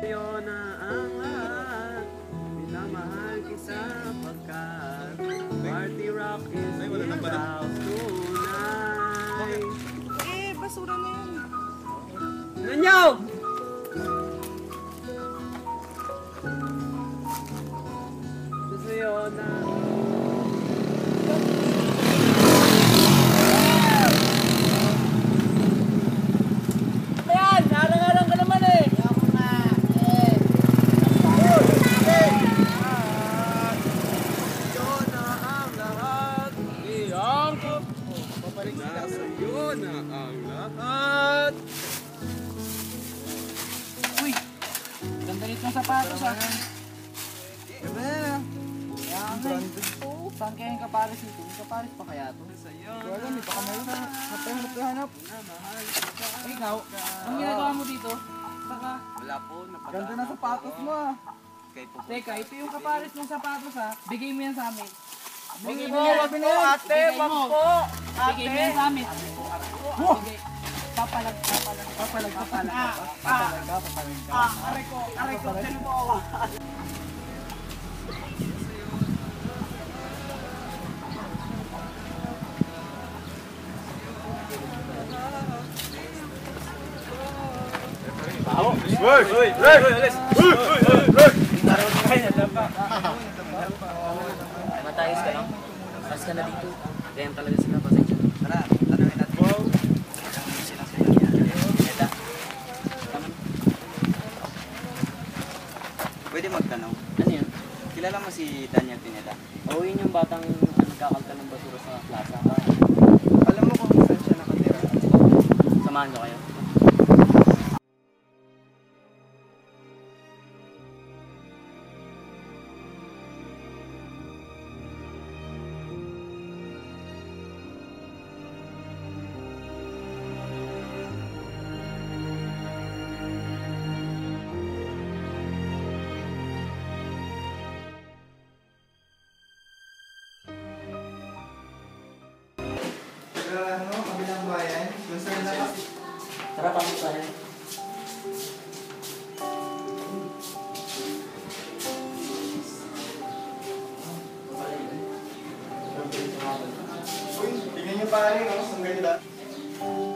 Sa'yo na ang lahat, minamahal kita pagkat party rock is in the house tonight. Basura na yun. Nanyaw! Sa'yo na... Ayan! Harang-harang ka naman eh! Ako na! Sa'yo na ang lahat, iyong sa'yo na ang lahat. Uy! Ganda nito yung sapatos ah. Ganda yan. Branded po. Saan kaya yung kapares nito? Yung kapares pa kaya to? Wala, may baka meron na. Hanap. Ikaw, ang ginagawa mo dito? Saka, Wala po, napadaan. Ganda na sapatos mo ah. teka, ito yung kapares ng sapatos ha. Bigay mo yan sa amin. Bigay mo, mo yan. wag mo yan. Ate, wag po. Bigay mo yan sa amin. Bigay. Papalag. Aray ko, sino mo ako? Matayos ka lang. Pas ka na dito. Ganyan talaga sila. Pasensya. Tara, tanongin natin. Eda. Pwede magtanong. Ano yun? Kilala mo si Daniel Pineda? Oo, yun yung batang nagkakalta ng basura sa plaza. Alam mo kung saan siya nakatira? Samahan ko kayo. Kabilang bayan. Kung saan na Tara, pasok tayo. Uy, tingnan niyo pare, no? Ang ganda.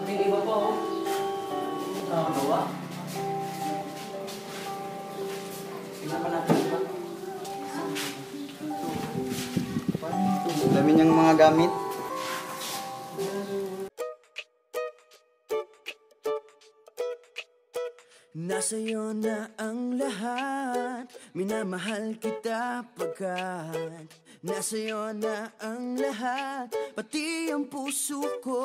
May iba pa ako. Nakakagawa. Tingnan pa natin iba. Dami niyang mga gamit. Nasa'yo na ang lahat, minamahal kita pagkat nasa'yo na ang lahat, pati ang puso ko.